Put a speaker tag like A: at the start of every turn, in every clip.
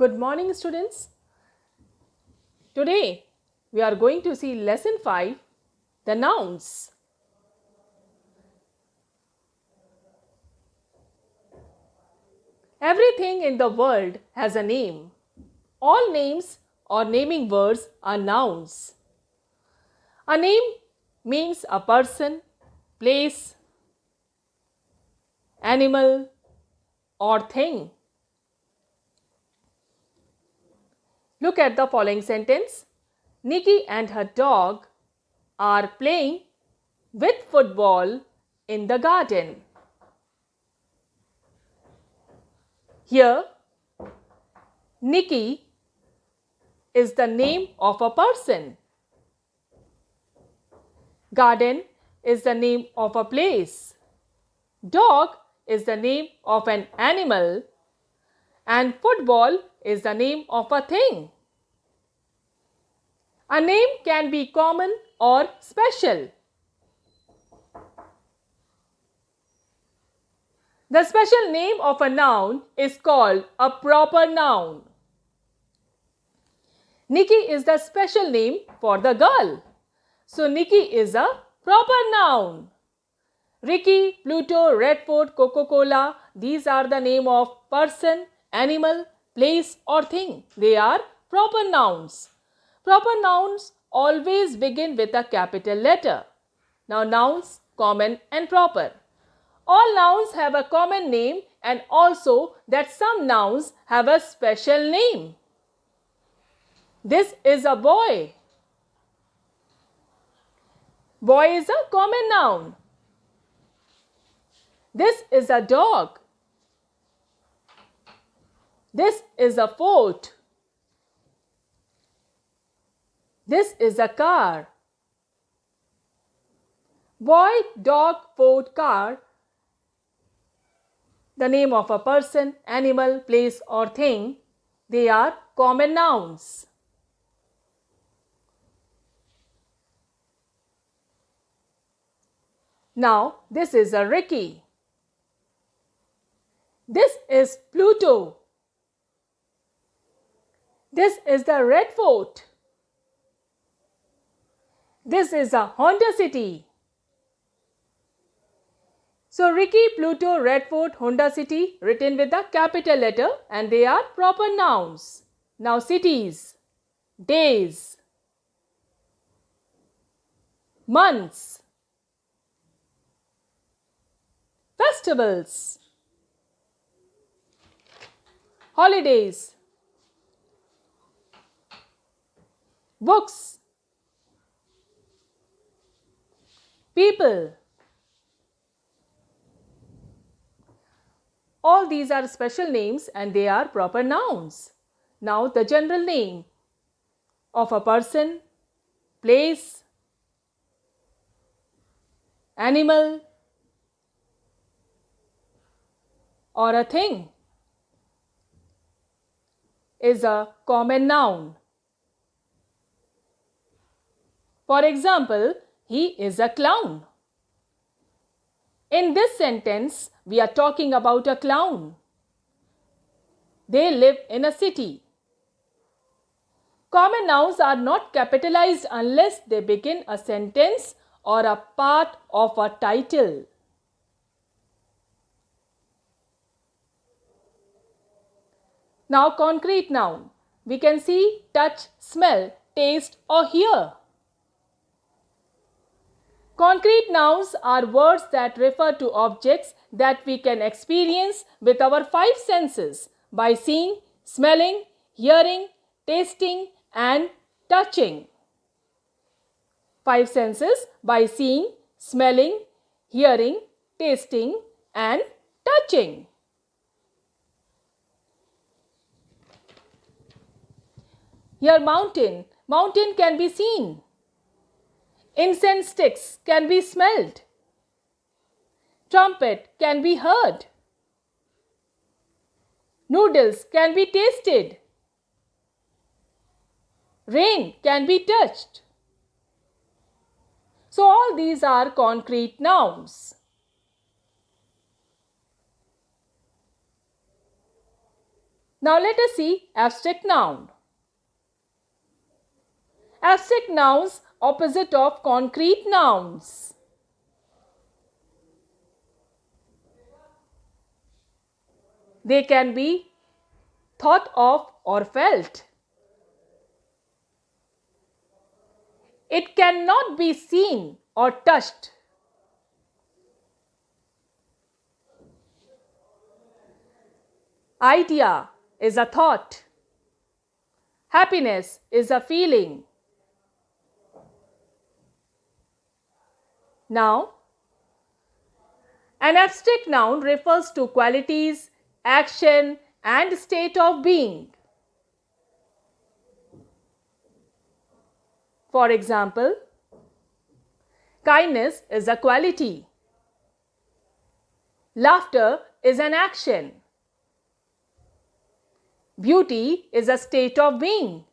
A: Good morning, students. Today we are going to see lesson 5, the nouns. Everything in the world has a name. All names or naming words are nouns. A name means a person, place, animal, or thing. Look at the following sentence. Nikki and her dog are playing with football in the garden. Here, Nikki is the name of a person. Garden is the name of a place. Dog is the name of an animal. And football is the name of a thing. A name can be common or special. The special name of a noun is called a proper noun. Nikki is the special name for the girl. So, Nikki is a proper noun. Ricky, Pluto, Redford, Coca-Cola, these are the name of person, animal, place or thing. They are proper nouns. Proper nouns always begin with a capital letter. Now, nouns, common and proper. All nouns have a common name and also that some nouns have a special name. This is a boy. Boy is a common noun. This is a dog. This is a fort. This is a car. Boy, dog, fort, car, the name of a person, animal, place or thing, they are common nouns. Now, this is a Ricky. This is Pluto. This is the Red Fort. This is a Honda City. So, Ricky, Pluto, Red Fort, Honda City written with a capital letter and they are proper nouns. Now, cities, days, months, festivals, holidays, books, people. All these are special names and they are proper nouns. Now, the general name of a person, place, animal or a thing is a common noun. For example, he is a clown. In this sentence, we are talking about a clown. They live in a city. Common nouns are not capitalized unless they begin a sentence or a part of a title. Now, concrete noun. We can see, touch, smell, taste or hear. Concrete nouns are words that refer to objects that we can experience with our five senses by seeing, smelling, hearing, tasting and touching. Five senses by seeing, smelling, hearing, tasting and touching. Here mountain. Mountain can be seen. Incense sticks can be smelled. Trumpet can be heard. Noodles can be tasted. Rain can be touched. So all these are concrete nouns. Now let us see abstract noun. Abstract nouns opposite of concrete nouns. They can be thought of or felt. It cannot be seen or touched. Idea is a thought. Happiness is a feeling. Now, an abstract noun refers to qualities, action, and state of being. For example, kindness is a quality. Laughter is an action. Beauty is a state of being.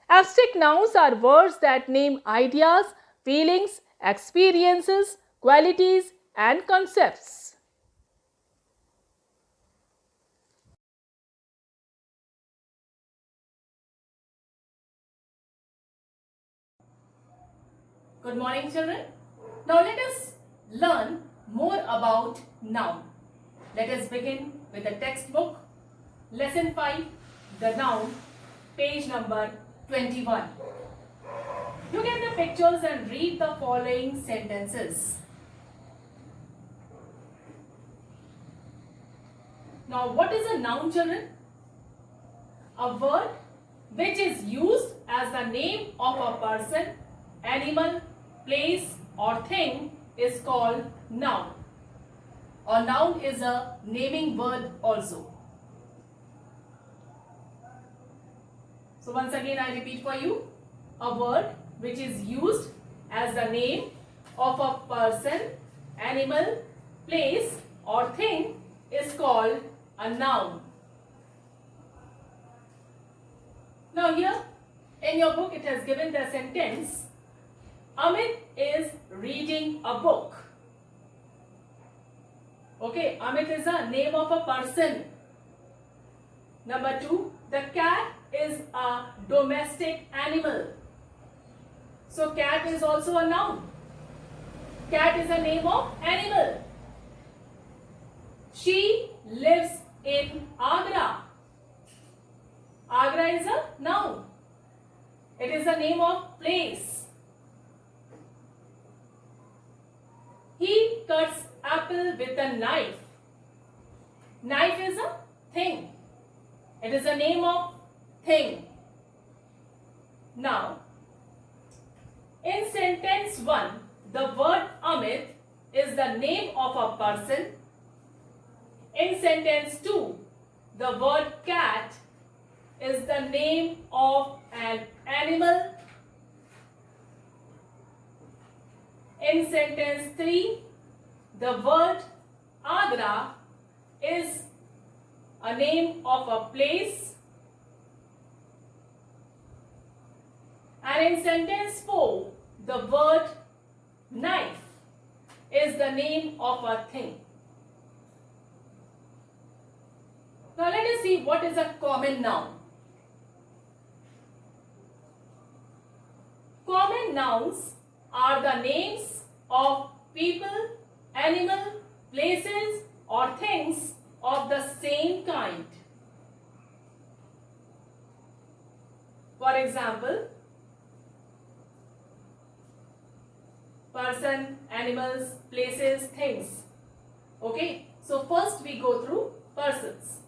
A: Abstract nouns are words that name ideas, feelings, experiences, qualities, and concepts. Good morning, children. Now let us learn more about noun. Let us begin with the textbook, lesson 5, the noun, page number 21. You get the pictures and read the following sentences. Now, what is a noun, children? A word which is used as the name of a person, animal, place or thing is called noun. A noun is a naming word also. So once again I repeat for you, a word which is used as the name of a person, animal, place or thing is called a noun. Now here in your book it has given the sentence, Amit is reading a book. Okay, Amit is a name of a person. Number 2, the cat is a domestic animal. So cat is also a noun. Cat is a name of animal. She lives in Agra. Agra is a noun. It is a name of place. He cuts apple with a knife. Knife is a thing. It is a name of thing. Now, in sentence 1, the word Amit is the name of a person. In sentence 2, the word cat is the name of an animal. In sentence 3, the word Agra is a name of a place. And in sentence 4, the word knife is the name of a thing. Now let us see what is a common noun. Common nouns are the names of people, animal, places or things of the same kind. For example, person, animals, places, things. Okay, so first we go through persons.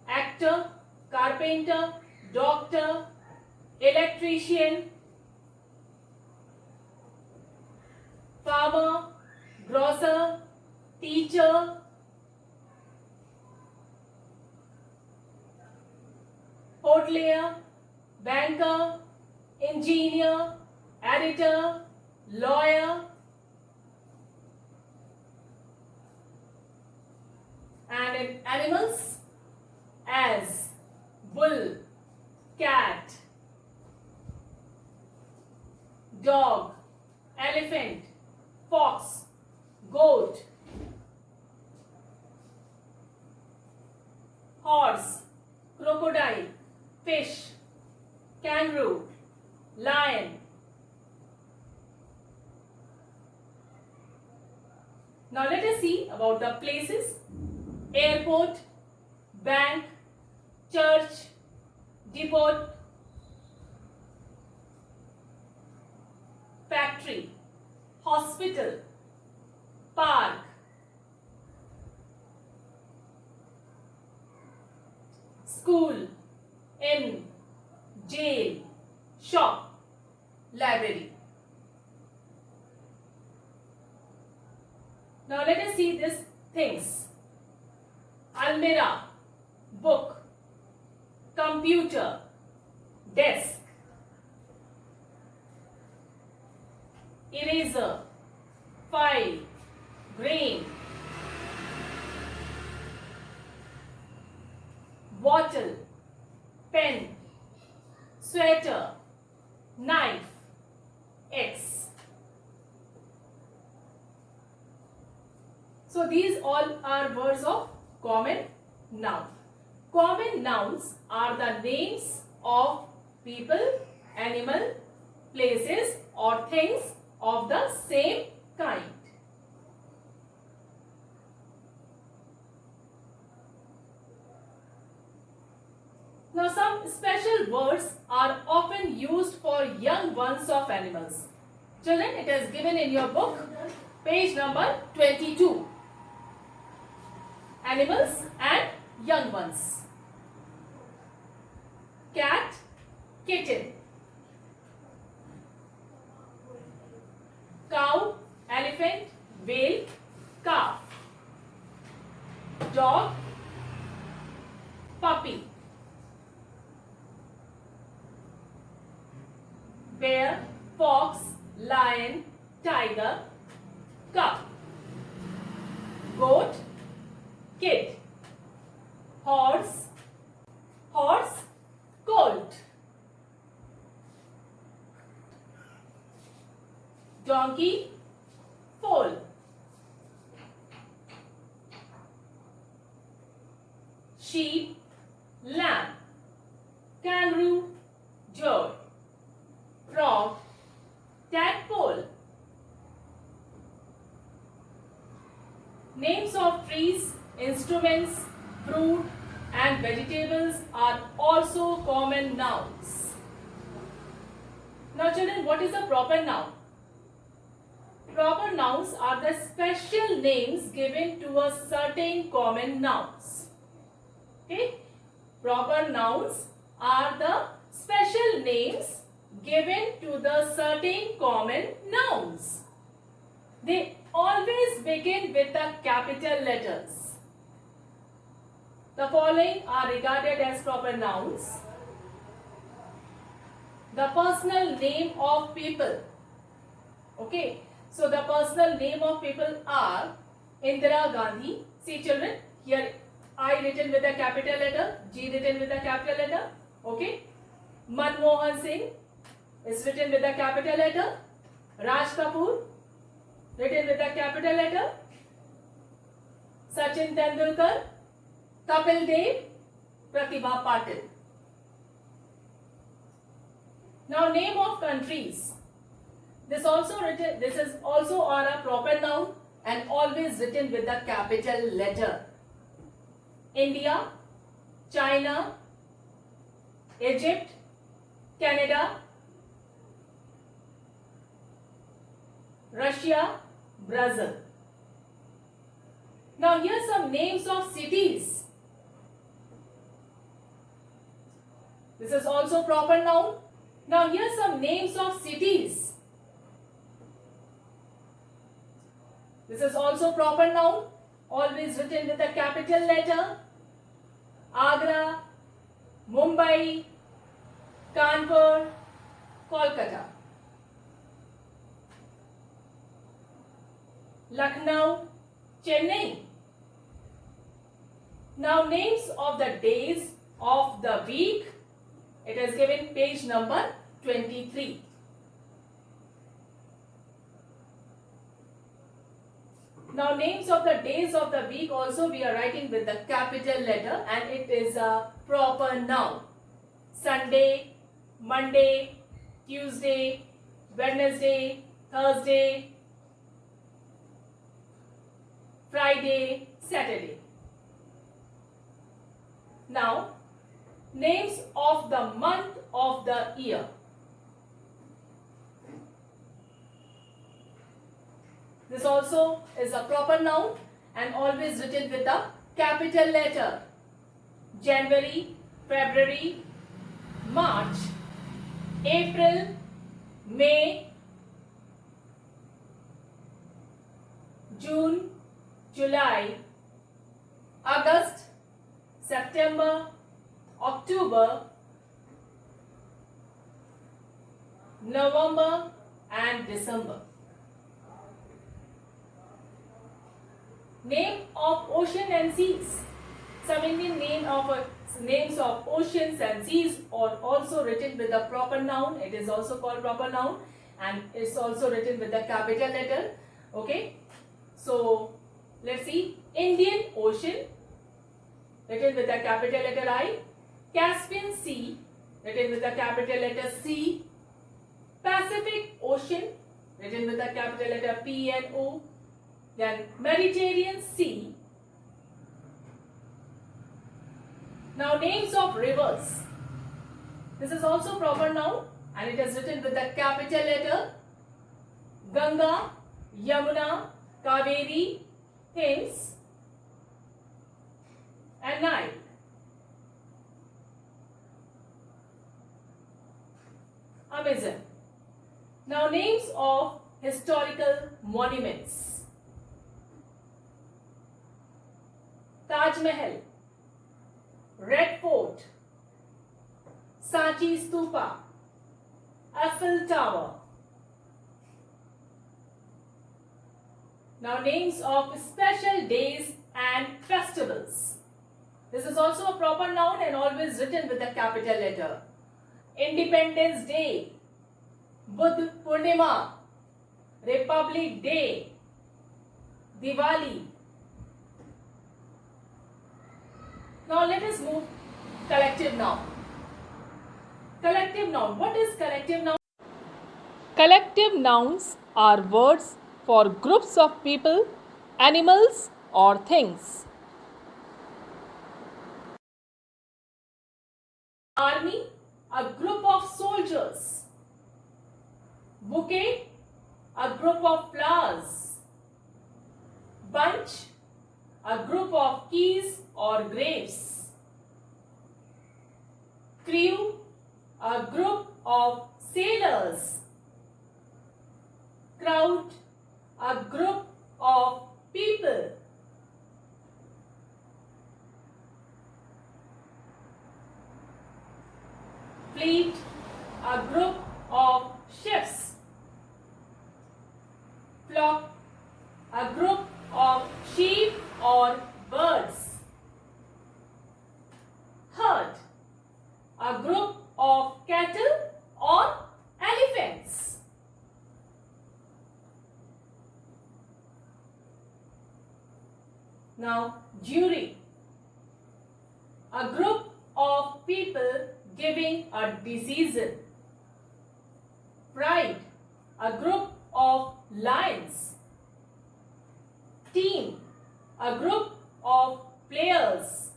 A: Actor, carpenter, doctor, electrician, farmer, grocer, teacher, hotelier, banker, engineer, editor, lawyer, and in animals as bull, cat, dog, elephant, fox, goat. horse, crocodile, fish, kangaroo, lion. Now let us see about the places: airport, bank, church, depot, factory, hospital, park, school, inn, jail, shop, library. Now let us see these things: almirah, book, computer, desk, eraser, file, grain, bottle, pen, sweater, knife, X. So these all are words of common noun. Common nouns are the names of people, animal, places or things of the same kind. Now some special words are often used for young ones of animals. Children, it is given in your book, page number 22. Animals and young ones. Cat, kitten. Cow, elephant, whale, calf. Dog, puppy. Bear, fox, lion, tiger, cub. Goat, kid. Horse, colt. Donkey, foal. Sheep, lamb. Kangaroo, deer. Frog, tadpole. Names of trees, instruments, fruit and vegetables are also common nouns. Now children, what is a proper noun? Proper nouns are the special names given to a certain common nouns. Okay? Proper nouns are the special names given to the certain common nouns. They always begin with the capital letters. The following are regarded as proper nouns. The personal name of people. Okay, so the personal name of people are Indira Gandhi. See children, here I written with a capital letter, G written with a capital letter. Okay, Manmohan Singh is written with a capital letter. Raj Kapoor written with a capital letter. Sachin Tendulkar, Kapil Dev, Pratibha Patil. Now name of countries. This is also are a proper noun and always written with a capital letter. India, China, Egypt, Canada, Russia, Brazil. Now here are some names of cities. This is also proper noun. Now here are some names of cities. This is also proper noun, always written with a capital letter. Agra, Mumbai, Kanpur, Kolkata. Lucknow, Chennai. Now names of the days of the week. It is given page number 23. Now names of the days of the week also we are writing with the capital letter, and it is a proper noun. Sunday, Monday, Tuesday, Wednesday, Thursday, Friday, Saturday. Now, names of the month of the year. This also is a proper noun and always written with a capital letter. January, February, March, April, May, June, July, August, September, October, November and December. Name of ocean and seas. Some Indian names of oceans and seas are also written with a proper noun. It is also called proper noun, and it's also written with a capital letter. Okay. So let's see. Indian Ocean, written with a capital letter I. Caspian Sea, written with a capital letter C. Pacific Ocean, written with a capital letter P and O. Then Mediterranean Sea. Now names of rivers. This is also proper noun and it is written with the capital letter. Ganga, Yamuna, Kaveri, Thames and Nile. Amazon. Now names of historical monuments. Taj Mahal, Red Fort, Sanchi Stupa, Eiffel Tower. Now names of special days and festivals. This is also a proper noun and always written with a capital letter. Independence Day, Buddha Purnima, Republic Day, Diwali. Now let us move collective noun. Collective noun. What is collective noun? Collective nouns are words for groups of people, animals or things. Army, a group of soldiers. Bouquet, a group of flowers. Bunch, a group of keys or grapes. Crew, a group of sailors. Crowd, a group of people. Fleet, a group of ships. Flock, a group of sheep or birds. Herd, a group of cattle or elephants. Now, jury, a group of people giving a decision. Pride, a group of lions. Team, a group of players.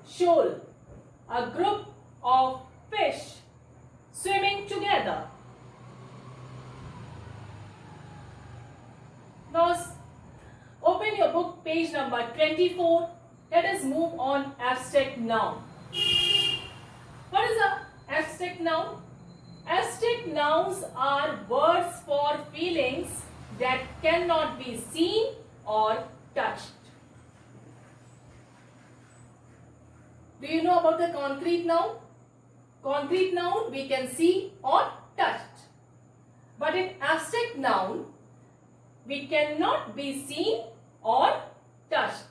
A: Shoal, a group of fish swimming together. Now open your book, page number 24. Let us move on abstract noun. What is an abstract noun? Abstract nouns are words for feelings that cannot be seen or touched. Do you know about the concrete noun? Concrete noun we can see or touch. But in abstract noun, we cannot be seen or touched.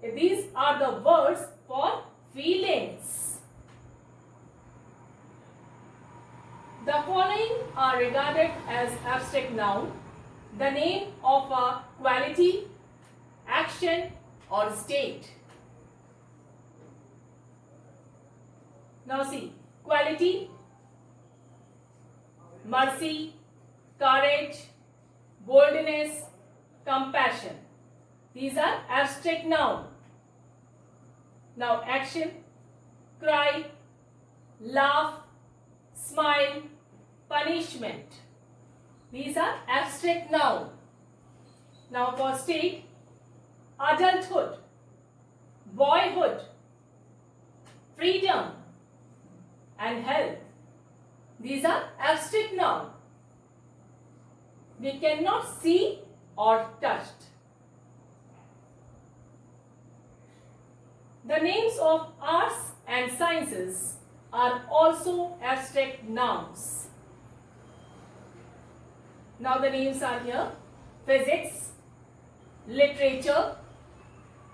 A: These are the words for feelings. The following are regarded as abstract noun, the name of a quality, action or state. Now see, quality, mercy, courage, boldness, compassion. These are abstract noun. Now action, cry, laugh, smile, punishment. These are abstract noun. Now for state, adulthood, boyhood, freedom and health. These are abstract noun. We cannot see or touch. The names of arts and sciences are also abstract nouns. Now the names are here: physics, literature,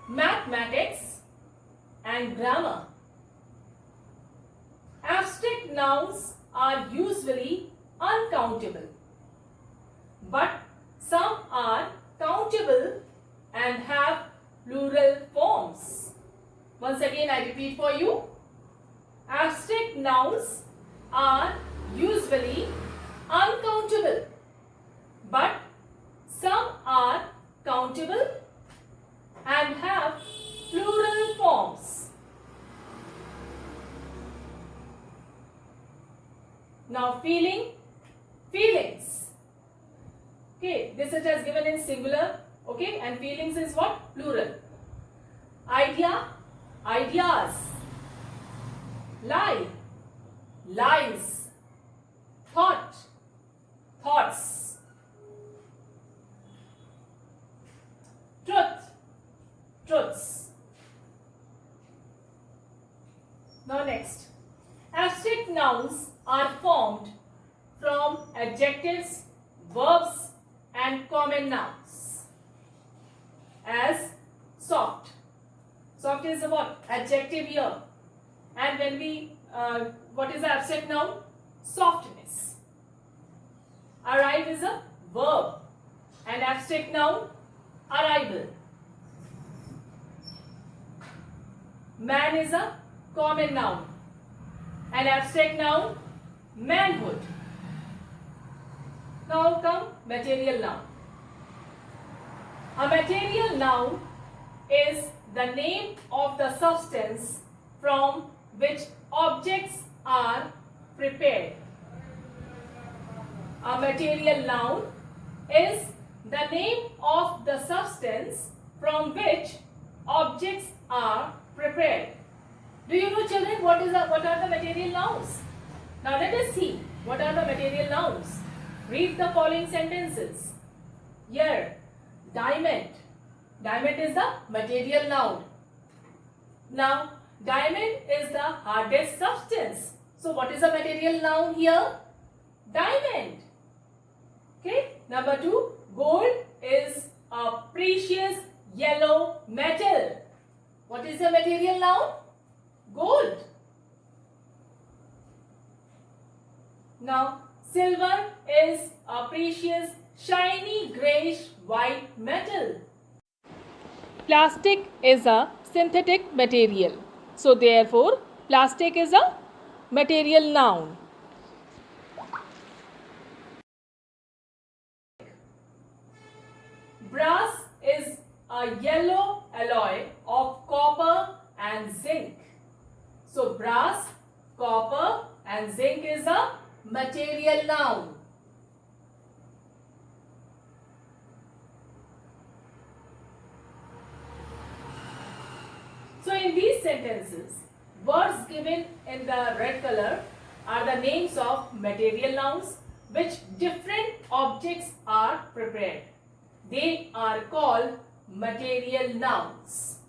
A: mathematics and grammar. Abstract nouns are usually uncountable, but some are countable and have plural forms. Once again I repeat for you. Abstract nouns are usually uncountable, but some are countable and have plural forms. Now feelings. Okay, this is just given in singular, okay, and feelings is what? Plural. Idea, ideas. Lie, lies. Thought, thoughts. Truth, truths. Now next, abstract nouns are formed from adjectives, verbs and common nouns. As soft. Soft is a what? Adjective here. And when we, what is the abstract noun? Softness. Arrive is a verb. And abstract noun, arrival. Man is a common noun. And abstract noun, manhood. Now come material noun. A material noun is the name of the substance from which objects are prepared. A material noun is the name of the substance from which objects are prepared. Do you know, children, what are the material nouns? Now let us see what are the material nouns. Read the following sentences. Here, diamond. Diamond is the material noun. Now, diamond is the hardest substance. So, what is the material noun here? Diamond. Okay. Number 2, gold is a precious yellow metal. What is the material noun? Gold. Now, silver is a precious shiny greyish white metal. Plastic is a synthetic material. So therefore, plastic is a material noun. Brass is a yellow alloy of copper and zinc. So brass, copper and zinc is a material noun. So in these sentences, words given in the red color are the names of material nouns which different objects are prepared. They are called material nouns.